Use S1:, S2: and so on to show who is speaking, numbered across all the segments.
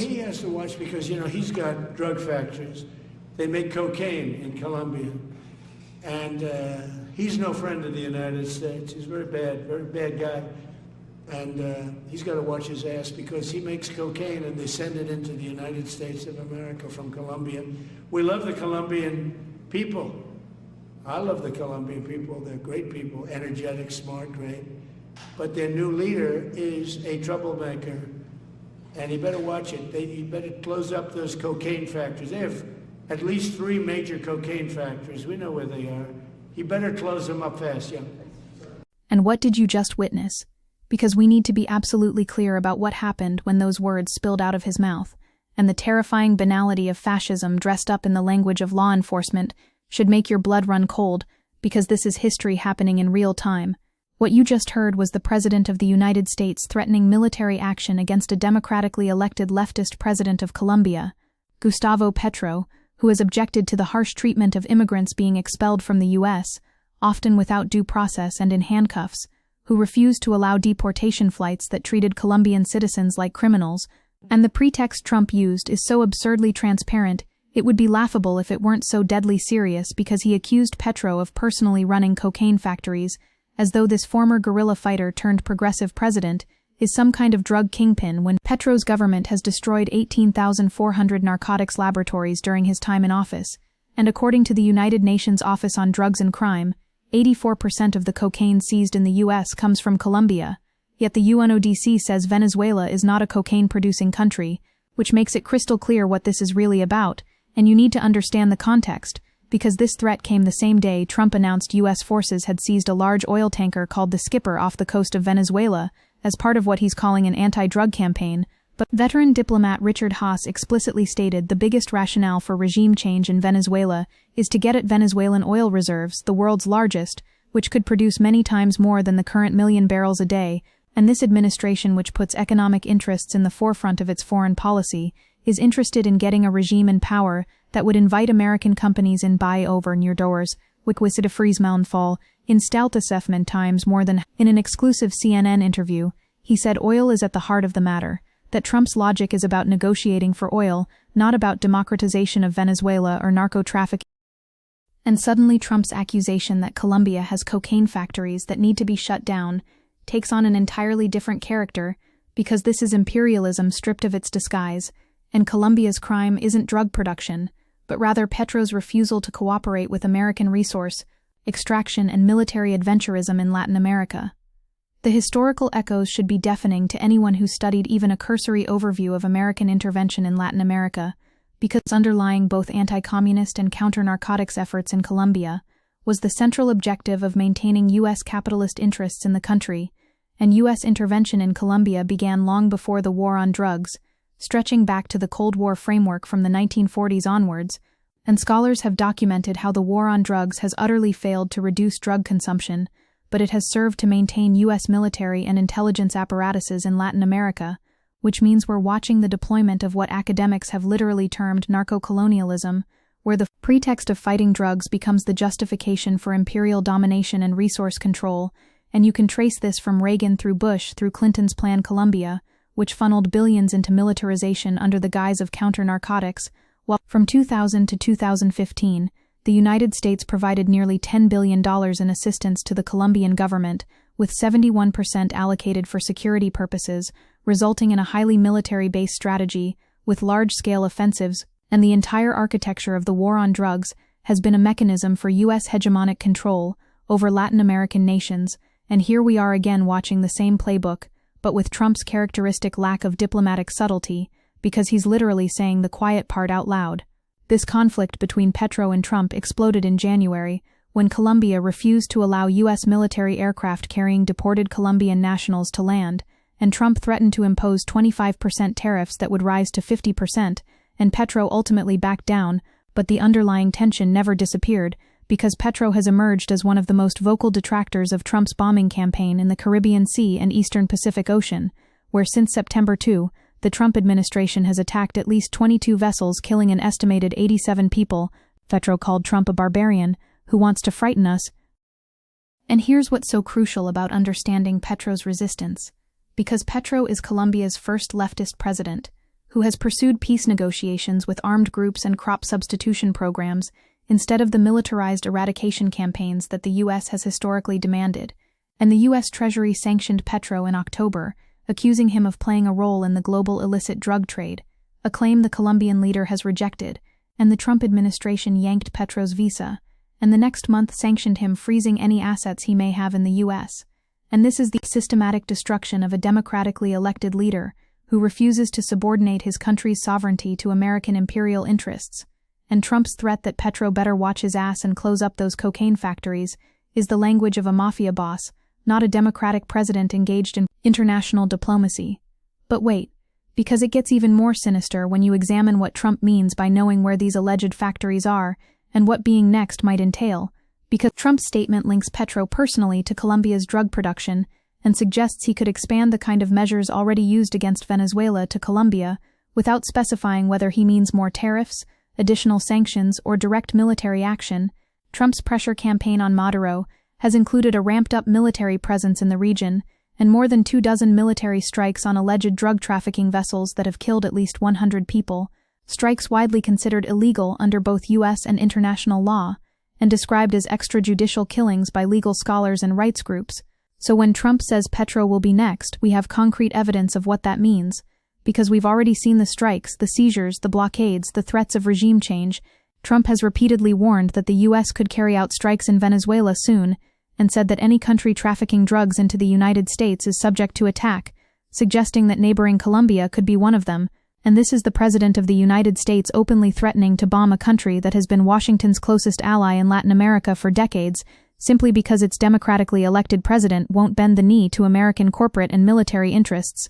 S1: he has to watch because, he's got drug factories. They make cocaine in Colombia. And he's no friend of the United States. He's very bad guy. And he's got to watch his ass because he makes cocaine and they send it into the United States of America from Colombia. We love the Colombian people. I love the Colombian people. They're great people, energetic, smart, great. But their new leader is a troublemaker. And you better watch it. You better close up those cocaine factories. They have at least 3 major cocaine factories. We know where they are. You better close them up fast, yeah.
S2: And what did you just witness? Because we need to be absolutely clear about what happened when those words spilled out of his mouth, and the terrifying banality of fascism dressed up in the language of law enforcement should make your blood run cold, because this is history happening in real time. What you just heard was the President of the United States threatening military action against a democratically elected leftist president of Colombia, Gustavo Petro, who has objected to the harsh treatment of immigrants being expelled from the U.S., often without due process and in handcuffs, who refused to allow deportation flights that treated Colombian citizens like criminals, and the pretext Trump used is so absurdly transparent, it would be laughable if it weren't so deadly serious because he accused Petro of personally running cocaine factories, as though this former guerrilla fighter turned progressive president is some kind of drug kingpin when Petro's government has destroyed 18,400 narcotics laboratories during his time in office, and according to the United Nations Office on Drugs and Crime, 84% of the cocaine seized in the U.S. comes from Colombia, yet the UNODC says Venezuela is not a cocaine-producing country, which makes it crystal clear what this is really about, and you need to understand the context, because this threat came the same day Trump announced U.S. forces had seized a large oil tanker called the Skipper off the coast of Venezuela as part of what he's calling an anti-drug campaign, but veteran diplomat Richard Haass explicitly stated the biggest rationale for regime change in Venezuela is to get at Venezuelan oil reserves, the world's largest, which could produce many times more than the current 1 million barrels a day, and this administration, which puts economic interests in the forefront of its foreign policy, is interested in getting a regime in power that would invite American companies in buy over near doors, wikwisite Friesmalenfall, in Steltesefman times more than. In an exclusive CNN interview, he said oil is at the heart of the matter, that Trump's logic is about negotiating for oil, not about democratization of Venezuela or narco-trafficking. And suddenly Trump's accusation that Colombia has cocaine factories that need to be shut down takes on an entirely different character, because this is imperialism stripped of its disguise, and Colombia's crime isn't drug production, but rather Petro's refusal to cooperate with American resource, extraction and military adventurism in Latin America. The historical echoes should be deafening to anyone who studied even a cursory overview of American intervention in Latin America, because underlying both anti-communist and counter-narcotics efforts in Colombia was the central objective of maintaining U.S. capitalist interests in the country, and U.S. intervention in Colombia began long before the war on drugs, stretching back to the Cold War framework from the 1940s onwards, and scholars have documented how the war on drugs has utterly failed to reduce drug consumption, but it has served to maintain U.S. military and intelligence apparatuses in Latin America, which means we're watching the deployment of what academics have literally termed narco-colonialism, where the pretext of fighting drugs becomes the justification for imperial domination and resource control, and you can trace this from Reagan through Bush through Clinton's Plan Colombia, which funneled billions into militarization under the guise of counter-narcotics, while from 2000 to 2015, the United States provided nearly $10 billion in assistance to the Colombian government, with 71% allocated for security purposes, resulting in a highly military-based strategy, with large-scale offensives, and the entire architecture of the war on drugs has been a mechanism for U.S. hegemonic control over Latin American nations, and here we are again watching the same playbook, but with Trump's characteristic lack of diplomatic subtlety, because he's literally saying the quiet part out loud. This conflict between Petro and Trump exploded in January, when Colombia refused to allow U.S. military aircraft carrying deported Colombian nationals to land, and Trump threatened to impose 25% tariffs that would rise to 50%, and Petro ultimately backed down, but the underlying tension never disappeared, because Petro has emerged as one of the most vocal detractors of Trump's bombing campaign in the Caribbean Sea and Eastern Pacific Ocean, where since September 2, the Trump administration has attacked at least 22 vessels, killing an estimated 87 people. Petro called Trump a barbarian who wants to frighten us. And here's what's so crucial about understanding Petro's resistance. Because Petro is Colombia's first leftist president, who has pursued peace negotiations with armed groups and crop substitution programs instead of the militarized eradication campaigns that the U.S. has historically demanded, and the U.S. Treasury sanctioned Petro in October, accusing him of playing a role in the global illicit drug trade, a claim the Colombian leader has rejected, and the Trump administration yanked Petro's visa, and the next month sanctioned him, freezing any assets he may have in the U.S. And this is the systematic destruction of a democratically elected leader who refuses to subordinate his country's sovereignty to American imperial interests. And Trump's threat that Petro better watch his ass and close up those cocaine factories is the language of a mafia boss, not a democratic president engaged in international diplomacy. But wait, because it gets even more sinister when you examine what Trump means by knowing where these alleged factories are and what being next might entail, because Trump's statement links Petro personally to Colombia's drug production and suggests he could expand the kind of measures already used against Venezuela to Colombia without specifying whether he means more tariffs, additional sanctions, or direct military action. Trump's pressure campaign on Maduro has included a ramped-up military presence in the region and more than 24 military strikes on alleged drug trafficking vessels that have killed at least 100 people, strikes widely considered illegal under both U.S. and international law, and described as extrajudicial killings by legal scholars and rights groups. So when Trump says Petro will be next, we have concrete evidence of what that means, because we've already seen the strikes, the seizures, the blockades, the threats of regime change. Trump has repeatedly warned that the U.S. could carry out strikes in Venezuela soon, and said that any country trafficking drugs into the United States is subject to attack, suggesting that neighboring Colombia could be one of them. And this is the President of the United States openly threatening to bomb a country that has been Washington's closest ally in Latin America for decades, simply because its democratically elected president won't bend the knee to American corporate and military interests.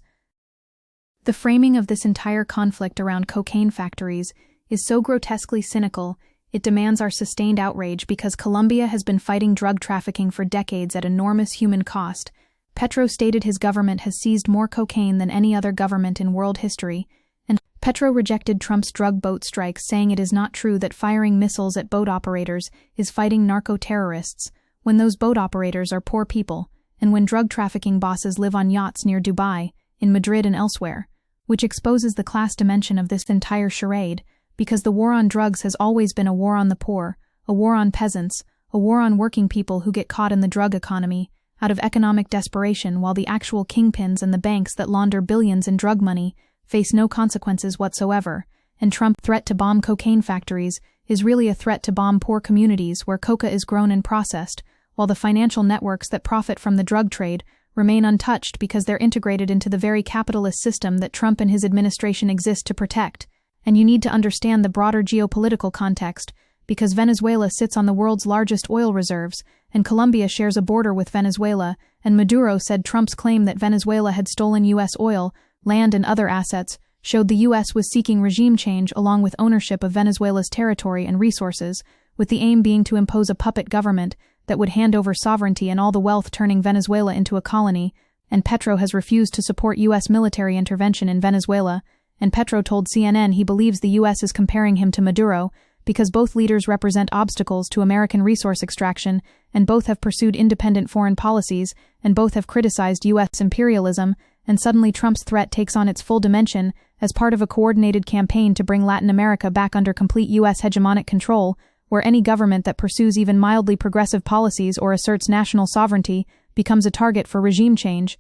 S2: The framing of this entire conflict around cocaine factories is so grotesquely cynical, it demands our sustained outrage because Colombia has been fighting drug trafficking for decades at enormous human cost. Petro stated his government has seized more cocaine than any other government in world history, and Petro rejected Trump's drug boat strikes, saying it is not true that firing missiles at boat operators is fighting narco-terrorists, when those boat operators are poor people, and when drug trafficking bosses live on yachts near Dubai, in Madrid and elsewhere, which exposes the class dimension of this entire charade, because the war on drugs has always been a war on the poor, a war on peasants, a war on working people who get caught in the drug economy, out of economic desperation, while the actual kingpins and the banks that launder billions in drug money face no consequences whatsoever. And Trump's threat to bomb cocaine factories is really a threat to bomb poor communities where coca is grown and processed, while the financial networks that profit from the drug trade remain untouched because they're integrated into the very capitalist system that Trump and his administration exist to protect. And you need to understand the broader geopolitical context, because Venezuela sits on the world's largest oil reserves, and Colombia shares a border with Venezuela, and Maduro said Trump's claim that Venezuela had stolen U.S. oil, land, and other assets showed the U.S. was seeking regime change along with ownership of Venezuela's territory and resources, with the aim being to impose a puppet government that would hand over sovereignty and all the wealth, turning Venezuela into a colony. And Petro has refused to support U.S. military intervention in Venezuela, and Petro told CNN he believes the U.S. is comparing him to Maduro because both leaders represent obstacles to American resource extraction, and both have pursued independent foreign policies, and both have criticized U.S. imperialism. And suddenly Trump's threat takes on its full dimension as part of a coordinated campaign to bring Latin America back under complete U.S. hegemonic control, where any government that pursues even mildly progressive policies or asserts national sovereignty becomes a target for regime change.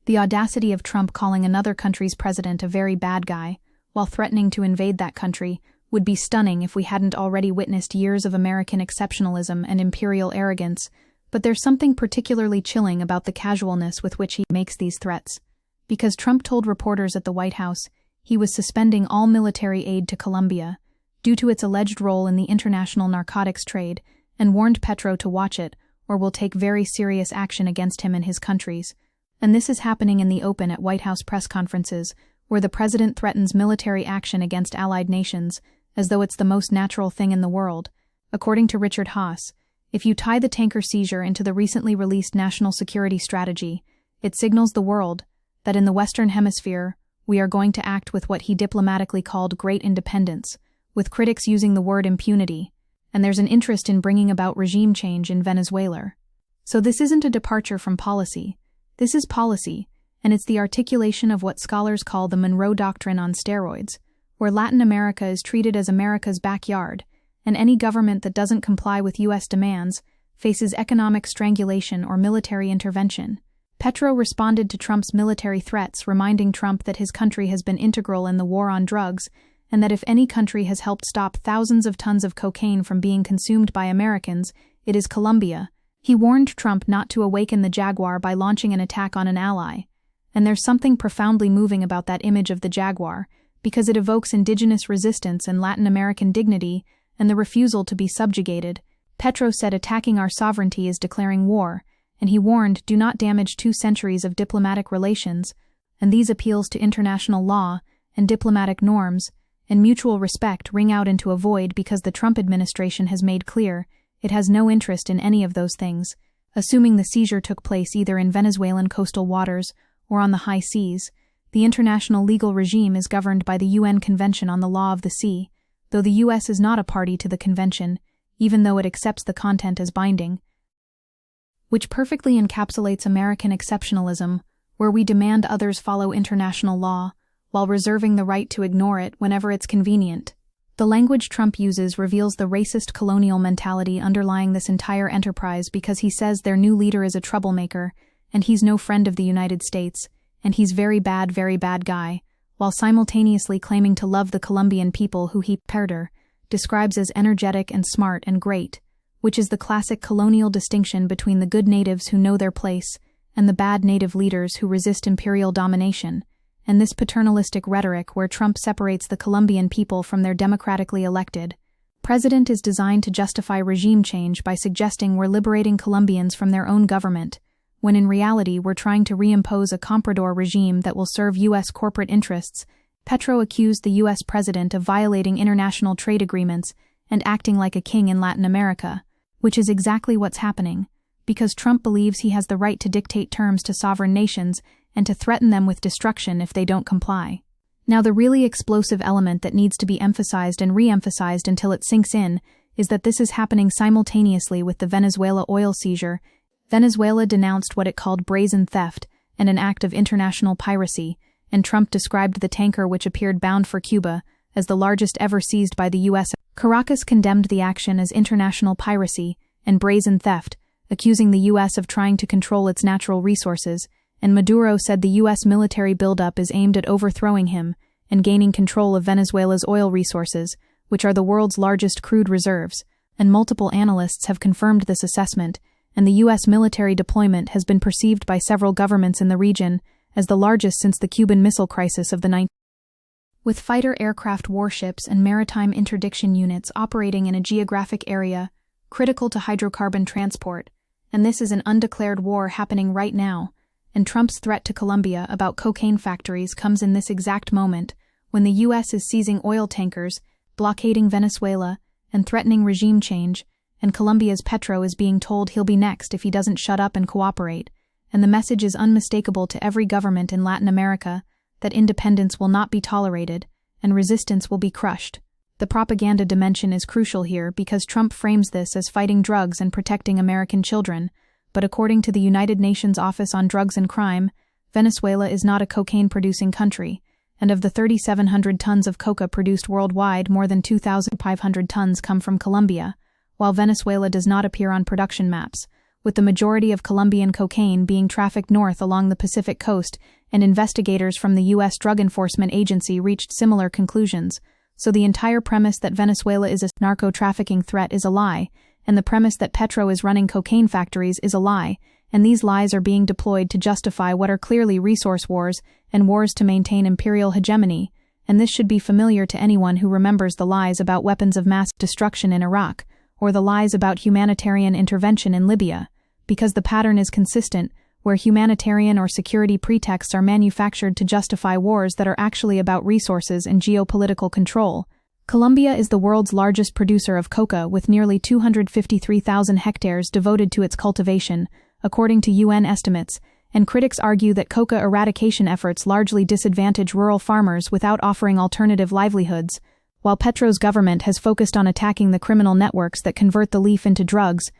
S2: The audacity of Trump calling another country's president a very bad guy, while threatening to invade that country, would be stunning if we hadn't already witnessed years of American exceptionalism and imperial arrogance. But there's something particularly chilling about the casualness with which he makes these threats, because Trump told reporters at the White House he was suspending all military aid to Colombia due to its alleged role in the international narcotics trade, and warned Petro to watch it or will take very serious action against him and his countries. And this is happening in the open at White House press conferences, where the president threatens military action against allied nations as though it's the most natural thing in the world. According to Richard Haass, if you tie the tanker seizure into the recently released national security strategy, it signals the world that in the Western Hemisphere, we are going to act with what he diplomatically called great independence, with critics using the word impunity, and there's an interest in bringing about regime change in Venezuela. So this isn't a departure from policy. This is policy, and it's the articulation of what scholars call the Monroe Doctrine on steroids, where Latin America is treated as America's backyard, and any government that doesn't comply with U.S. demands faces economic strangulation or military intervention. Petro responded to Trump's military threats, reminding Trump that his country has been integral in the war on drugs, and that if any country has helped stop thousands of tons of cocaine from being consumed by Americans, it is Colombia. He warned Trump not to awaken the jaguar by launching an attack on an ally. And there's something profoundly moving about that image of the jaguar, because it evokes indigenous resistance and Latin American dignity and the refusal to be subjugated. Petro said attacking our sovereignty is declaring war, and he warned, do not damage 2 centuries of diplomatic relations, and these appeals to international law and diplomatic norms and mutual respect ring out into a void because the Trump administration has made clear it has no interest in any of those things, assuming the seizure took place either in Venezuelan coastal waters or on the high seas. The international legal regime is governed by the UN Convention on the Law of the Sea, though the U.S. is not a party to the convention, even though it accepts the content as binding, which perfectly encapsulates American exceptionalism, where we demand others follow international law, while reserving the right to ignore it whenever it's convenient. The language Trump uses reveals the racist colonial mentality underlying this entire enterprise because he says their new leader is a troublemaker, and he's no friend of the United States, and he's very bad guy, while simultaneously claiming to love the Colombian people who he, Perder, describes as energetic and smart and great, which is the classic colonial distinction between the good natives who know their place and the bad native leaders who resist imperial domination, and this paternalistic rhetoric where Trump separates the Colombian people from their democratically elected president is designed to justify regime change by suggesting we're liberating Colombians from their own government, when in reality we're trying to reimpose a comprador regime that will serve U.S. corporate interests. Petro accused the U.S. president of violating international trade agreements and acting like a king in Latin America, which is exactly what's happening, because Trump believes he has the right to dictate terms to sovereign nations and to threaten them with destruction if they don't comply. Now, the really explosive element that needs to be emphasized and re-emphasized until it sinks in is that this is happening simultaneously with the Venezuela oil seizure. Venezuela denounced what it called brazen theft and an act of international piracy, and Trump described the tanker which appeared bound for Cuba as the largest ever seized by the U.S. Caracas condemned the action as international piracy and brazen theft, accusing the U.S. of trying to control its natural resources, and Maduro said the U.S. military buildup is aimed at overthrowing him and gaining control of Venezuela's oil resources, which are the world's largest crude reserves, and multiple analysts have confirmed this assessment, and the U.S. military deployment has been perceived by several governments in the region as the largest since the Cuban Missile Crisis of the 19th. With fighter aircraft warships and maritime interdiction units operating in a geographic area critical to hydrocarbon transport, and this is an undeclared war happening right now, and Trump's threat to Colombia about cocaine factories comes in this exact moment when the U.S. is seizing oil tankers, blockading Venezuela, and threatening regime change, and Colombia's Petro is being told he'll be next if he doesn't shut up and cooperate, and the message is unmistakable to every government in Latin America that independence will not be tolerated and resistance will be crushed. The propaganda dimension is crucial here because Trump frames this as fighting drugs and protecting American children, but according to the United Nations Office on Drugs and Crime, Venezuela is not a cocaine-producing country, and of the 3,700 tons of coca produced worldwide, more than 2,500 tons come from Colombia, while Venezuela does not appear on production maps, with the majority of Colombian cocaine being trafficked north along the Pacific coast, and investigators from the U.S. Drug Enforcement Agency reached similar conclusions. So the entire premise that Venezuela is a narco-trafficking threat is a lie, and the premise that Petro is running cocaine factories is a lie, and these lies are being deployed to justify what are clearly resource wars and wars to maintain imperial hegemony, and this should be familiar to anyone who remembers the lies about weapons of mass destruction in Iraq, or the lies about humanitarian intervention in Libya, because the pattern is consistent, where humanitarian or security pretexts are manufactured to justify wars that are actually about resources and geopolitical control. Colombia is the world's largest producer of coca with nearly 253,000 hectares devoted to its cultivation, according to UN estimates, and critics argue that coca eradication efforts largely disadvantage rural farmers without offering alternative livelihoods, while Petro's government has focused on attacking the criminal networks that convert the leaf into drugs,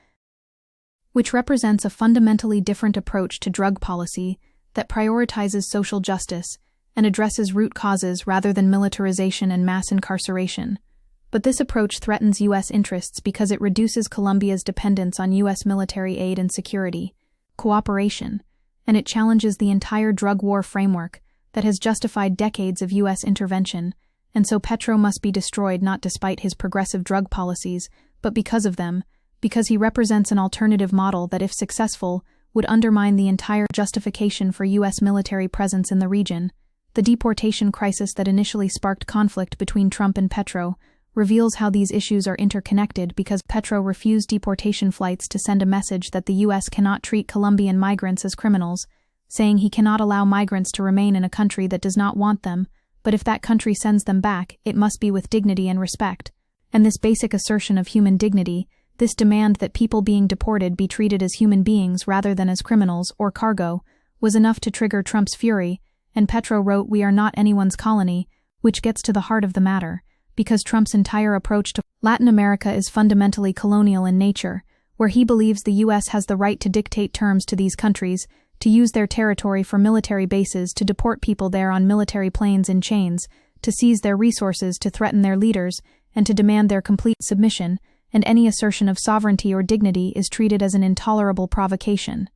S2: which represents a fundamentally different approach to drug policy that prioritizes social justice and addresses root causes rather than militarization and mass incarceration. But this approach threatens U.S. interests because it reduces Colombia's dependence on U.S. military aid and security cooperation, and it challenges the entire drug war framework that has justified decades of U.S. intervention, and so Petro must be destroyed not despite his progressive drug policies, but because of them, because he represents an alternative model that, if successful, would undermine the entire justification for U.S. military presence in the region. The deportation crisis that initially sparked conflict between Trump and Petro reveals how these issues are interconnected because Petro refused deportation flights to send a message that the U.S. cannot treat Colombian migrants as criminals, saying he cannot allow migrants to remain in a country that does not want them, but if that country sends them back, it must be with dignity and respect. And this basic assertion of human dignity, this demand that people being deported be treated as human beings rather than as criminals or cargo, was enough to trigger Trump's fury, and Petro wrote, "We are not anyone's colony," which gets to the heart of the matter, because Trump's entire approach to Latin America is fundamentally colonial in nature, where he believes the U.S. has the right to dictate terms to these countries, to use their territory for military bases, to deport people there on military planes in chains, to seize their resources, to threaten their leaders, and to demand their complete submission, and any assertion of sovereignty or dignity is treated as an intolerable provocation.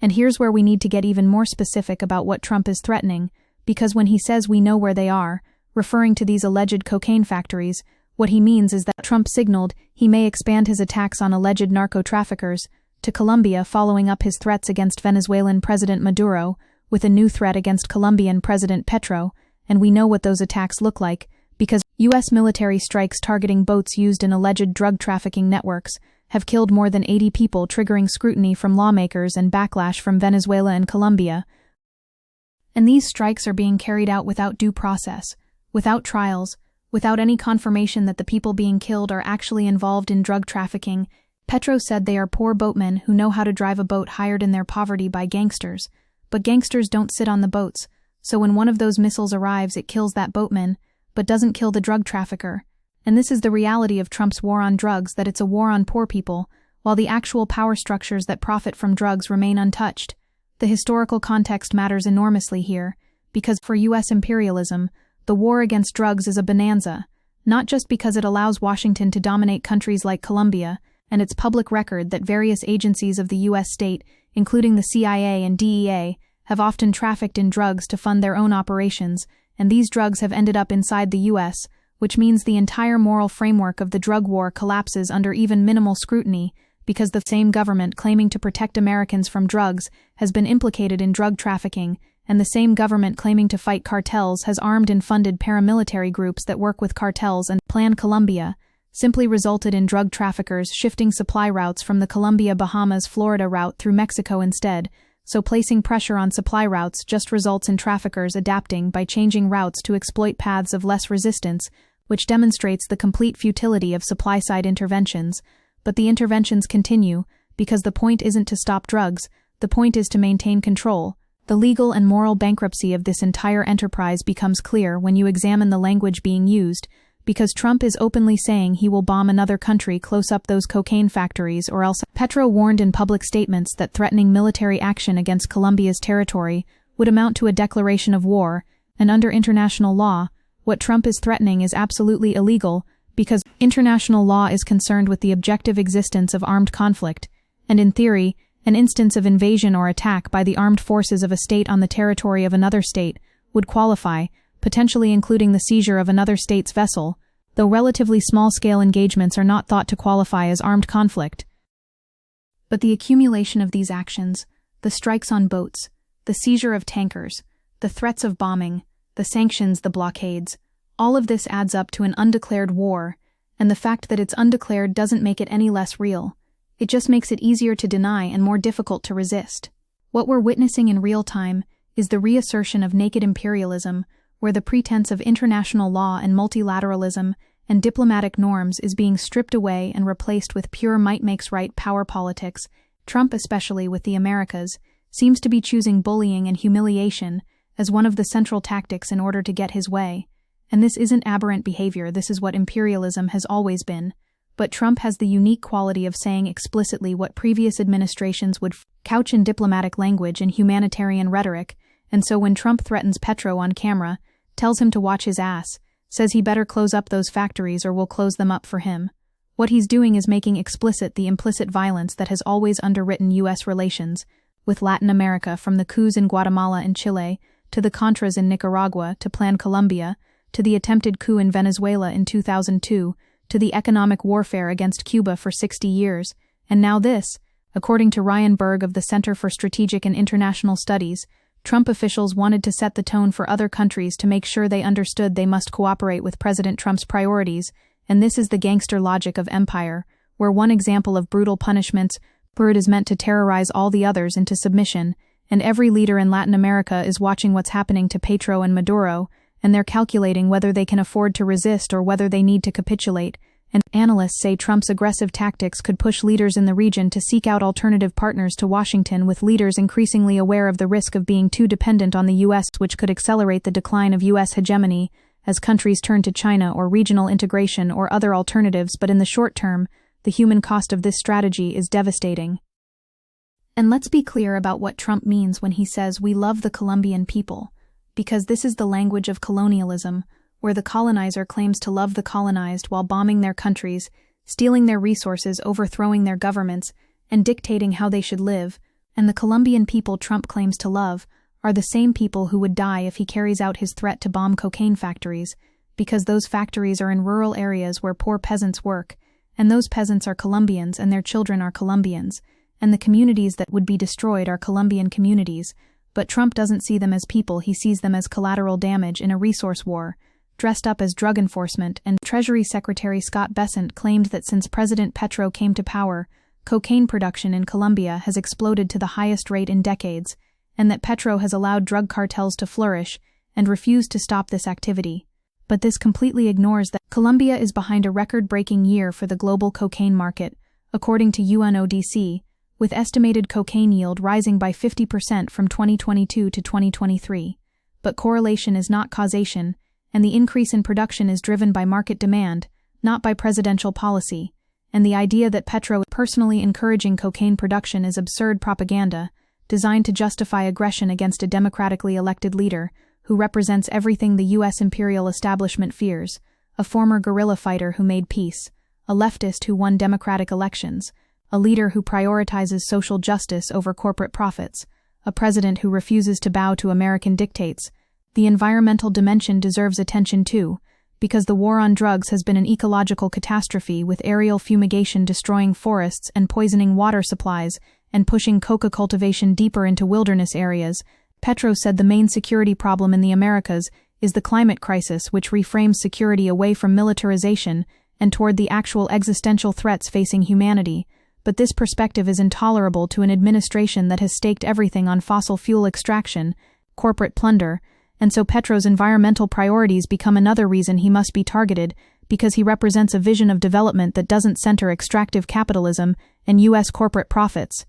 S2: And here's where we need to get even more specific about what Trump is threatening, because when he says we know where they are, referring to these alleged cocaine factories, what he means is that Trump signaled he may expand his attacks on alleged narco-traffickers to Colombia, following up his threats against Venezuelan President Maduro with a new threat against Colombian President Petro, and we know what those attacks look like, because U.S. military strikes targeting boats used in alleged drug trafficking networks have killed more than 80 people, triggering scrutiny from lawmakers and backlash from Venezuela and Colombia. And these strikes are being carried out without due process, without trials, without any confirmation that the people being killed are actually involved in drug trafficking. Petro said they are poor boatmen who know how to drive a boat hired in their poverty by gangsters, but gangsters don't sit on the boats, so when one of those missiles arrives it kills that boatman, but doesn't kill the drug trafficker. And this is the reality of Trump's war on drugs, that it's a war on poor people, while the actual power structures that profit from drugs remain untouched. The historical context matters enormously here, because for U.S. imperialism, the war against drugs is a bonanza, not just because it allows Washington to dominate countries like Colombia, and it's public record that various agencies of the U.S. state, including the CIA and DEA, have often trafficked in drugs to fund their own operations, and these drugs have ended up inside the U.S., which means the entire moral framework of the drug war collapses under even minimal scrutiny, because the same government claiming to protect Americans from drugs has been implicated in drug trafficking, and the same government claiming to fight cartels has armed and funded paramilitary groups that work with cartels, and Plan Colombia simply resulted in drug traffickers shifting supply routes from the Colombia-Bahamas-Florida route through Mexico instead, so placing pressure on supply routes just results in traffickers adapting by changing routes to exploit paths of less resistance, which demonstrates the complete futility of supply-side interventions. But the interventions continue, because the point isn't to stop drugs, the point is to maintain control. The legal and moral bankruptcy of this entire enterprise becomes clear when you examine the language being used, because Trump is openly saying he will bomb another country close up those cocaine factories or else. Petro warned in public statements that threatening military action against Colombia's territory would amount to a declaration of war, and under international law, what Trump is threatening is absolutely illegal, because international law is concerned with the objective existence of armed conflict, and in theory, an instance of invasion or attack by the armed forces of a state on the territory of another state would qualify, potentially including the seizure of another state's vessel, though relatively small-scale engagements are not thought to qualify as armed conflict. But the accumulation of these actions, the strikes on boats, the seizure of tankers, the threats of bombing, the sanctions, the blockades, all of this adds up to an undeclared war, and the fact that it's undeclared doesn't make it any less real. It just makes it easier to deny and more difficult to resist. What we're witnessing in real time is the reassertion of naked imperialism, where the pretense of international law and multilateralism and diplomatic norms is being stripped away and replaced with pure might-makes-right power politics. Trump, especially with the Americas, seems to be choosing bullying and humiliation as one of the central tactics in order to get his way. And this isn't aberrant behavior, this is what imperialism has always been. But Trump has the unique quality of saying explicitly what previous administrations would couch in diplomatic language and humanitarian rhetoric, and so when Trump threatens Petro on camera, tells him to watch his ass, says he better close up those factories or we'll close them up for him. What he's doing is making explicit the implicit violence that has always underwritten U.S. relations with Latin America, from the coups in Guatemala and Chile, to the Contras in Nicaragua, to Plan Colombia, to the attempted coup in Venezuela in 2002, to the economic warfare against Cuba for 60 years, and now this. According to Ryan Berg of the Center for Strategic and International Studies, Trump officials wanted to set the tone for other countries to make sure they understood they must cooperate with President Trump's priorities, and this is the gangster logic of empire, where one example of brutal punishments is meant to terrorize all the others into submission, and every leader in Latin America is watching what's happening to Petro and Maduro, and they're calculating whether they can afford to resist or whether they need to capitulate, and analysts say Trump's aggressive tactics could push leaders in the region to seek out alternative partners to Washington, with leaders increasingly aware of the risk of being too dependent on the U.S., which could accelerate the decline of U.S. hegemony as countries turn to China or regional integration or other alternatives. But in the short term, the human cost of this strategy is devastating. And let's be clear about what Trump means when he says we love the Colombian people, because this is the language of colonialism, where the colonizer claims to love the colonized while bombing their countries, stealing their resources, overthrowing their governments, and dictating how they should live, and the Colombian people Trump claims to love are the same people who would die if he carries out his threat to bomb cocaine factories, because those factories are in rural areas where poor peasants work, and those peasants are Colombians and their children are Colombians, and the communities that would be destroyed are Colombian communities. But Trump doesn't see them as people, he sees them as collateral damage in a resource war, dressed up as drug enforcement. And Treasury Secretary Scott Bessent claimed that since President Petro came to power, cocaine production in Colombia has exploded to the highest rate in decades, and that Petro has allowed drug cartels to flourish and refused to stop this activity. But this completely ignores that Colombia is behind a record-breaking year for the global cocaine market, according to UNODC, with estimated cocaine yield rising by 50% from 2022 to 2023. But correlation is not causation, and the increase in production is driven by market demand, not by presidential policy, and the idea that Petro is personally encouraging cocaine production is absurd propaganda, designed to justify aggression against a democratically elected leader who represents everything the U.S. imperial establishment fears, a former guerrilla fighter who made peace, a leftist who won democratic elections, a leader who prioritizes social justice over corporate profits, a president who refuses to bow to American dictates. The environmental dimension deserves attention too, because the war on drugs has been an ecological catastrophe, with aerial fumigation destroying forests and poisoning water supplies and pushing coca cultivation deeper into wilderness areas. Petro said the main security problem in the Americas is the climate crisis, which reframes security away from militarization and toward the actual existential threats facing humanity. But this perspective is intolerable to an administration that has staked everything on fossil fuel extraction, corporate plunder, and so Petro's environmental priorities become another reason he must be targeted, because he represents a vision of development that doesn't center extractive capitalism and U.S. corporate profits.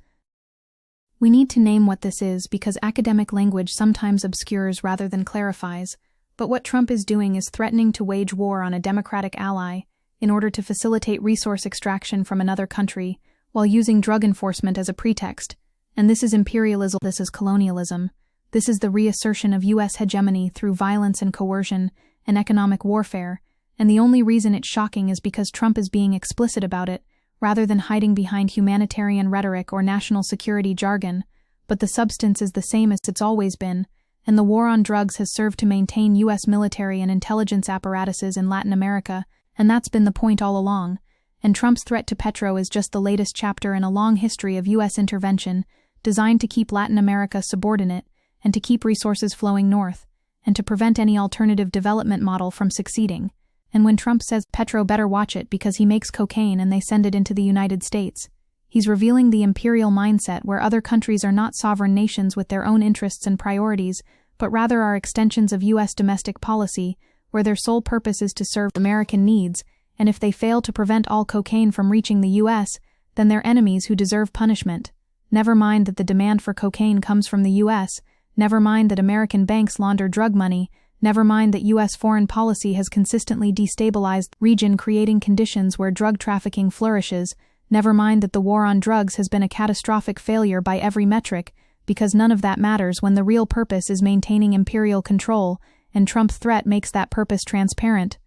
S2: We need to name what this is because academic language sometimes obscures rather than clarifies, but what Trump is doing is threatening to wage war on a democratic ally in order to facilitate resource extraction from another country, while using drug enforcement as a pretext. And this is imperialism, this is colonialism. This is the reassertion of U.S. hegemony through violence and coercion and economic warfare, and the only reason it's shocking is because Trump is being explicit about it, rather than hiding behind humanitarian rhetoric or national security jargon. But the substance is the same as it's always been, and the war on drugs has served to maintain U.S. military and intelligence apparatuses in Latin America, and that's been the point all along. And Trump's threat to Petro is just the latest chapter in a long history of U.S. intervention designed to keep Latin America subordinate and to keep resources flowing north, and to prevent any alternative development model from succeeding. And when Trump says Petro better watch it because he makes cocaine and they send it into the United States, he's revealing the imperial mindset where other countries are not sovereign nations with their own interests and priorities, but rather are extensions of U.S. domestic policy, where their sole purpose is to serve American needs, and if they fail to prevent all cocaine from reaching the U.S., then they're enemies who deserve punishment. Never mind that the demand for cocaine comes from the U.S., never mind that American banks launder drug money, Never mind that U.S. foreign policy has consistently destabilized the region, creating conditions where drug trafficking flourishes. Never mind that the war on drugs has been a catastrophic failure by every metric, because none of that matters when the real purpose is maintaining imperial control, and Trump's threat makes that purpose transparent.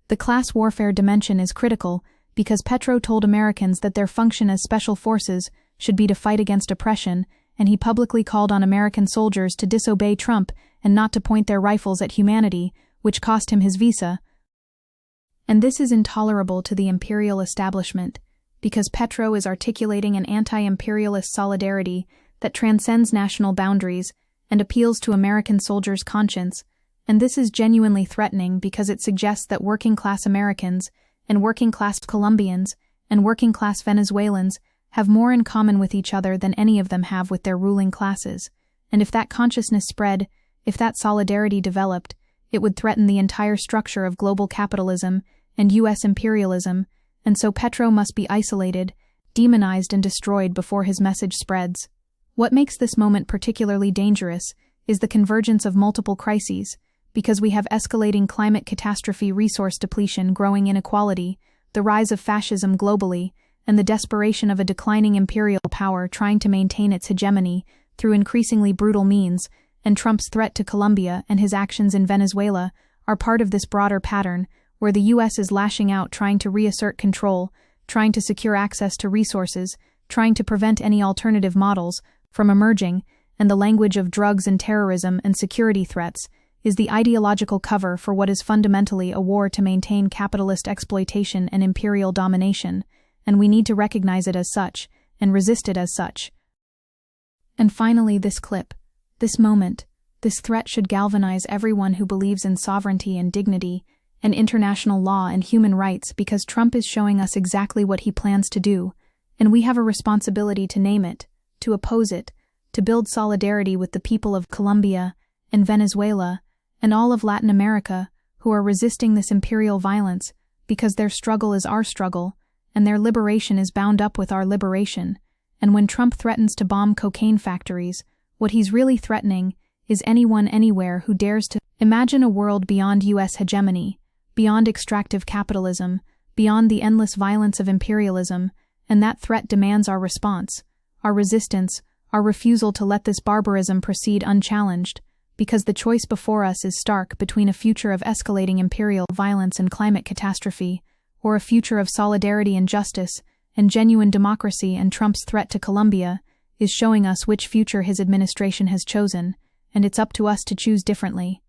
S2: The class warfare dimension is critical, because Petro told Americans that their function as special forces should be to fight against oppression, and he publicly called on American soldiers to disobey Trump and not to point their rifles at humanity, which cost him his visa. And this is intolerable to the imperial establishment, because Petro is articulating an anti-imperialist solidarity that transcends national boundaries and appeals to American soldiers' conscience, and this is genuinely threatening because it suggests that working-class Americans and working-class Colombians and working-class Venezuelans have more in common with each other than any of them have with their ruling classes, and if that consciousness spread, if that solidarity developed, it would threaten the entire structure of global capitalism and U.S. imperialism, and so Petro must be isolated, demonized and destroyed before his message spreads. What makes this moment particularly dangerous is the convergence of multiple crises, because we have escalating climate catastrophe, resource depletion, growing inequality, the rise of fascism globally, and the desperation of a declining imperial power trying to maintain its hegemony through increasingly brutal means, and Trump's threat to Colombia and his actions in Venezuela are part of this broader pattern where the U.S. is lashing out, trying to reassert control, trying to secure access to resources, trying to prevent any alternative models from emerging, and the language of drugs and terrorism and security threats is the ideological cover for what is fundamentally a war to maintain capitalist exploitation and imperial domination, and we need to recognize it as such and resist it as such. And finally, this clip. This moment, this threat should galvanize everyone who believes in sovereignty and dignity, and international law and human rights, because Trump is showing us exactly what he plans to do, and we have a responsibility to name it, to oppose it, to build solidarity with the people of Colombia and Venezuela and all of Latin America who are resisting this imperial violence, because their struggle is our struggle, and their liberation is bound up with our liberation. And when Trump threatens to bomb cocaine factories, what he's really threatening is anyone anywhere who dares to imagine a world beyond U.S. hegemony, beyond extractive capitalism, beyond the endless violence of imperialism, and that threat demands our response, our resistance, our refusal to let this barbarism proceed unchallenged, because the choice before us is stark between a future of escalating imperial violence and climate catastrophe, or a future of solidarity and justice and genuine democracy, and Trump's threat to Colombia is showing us which future his administration has chosen, and it's up to us to choose differently.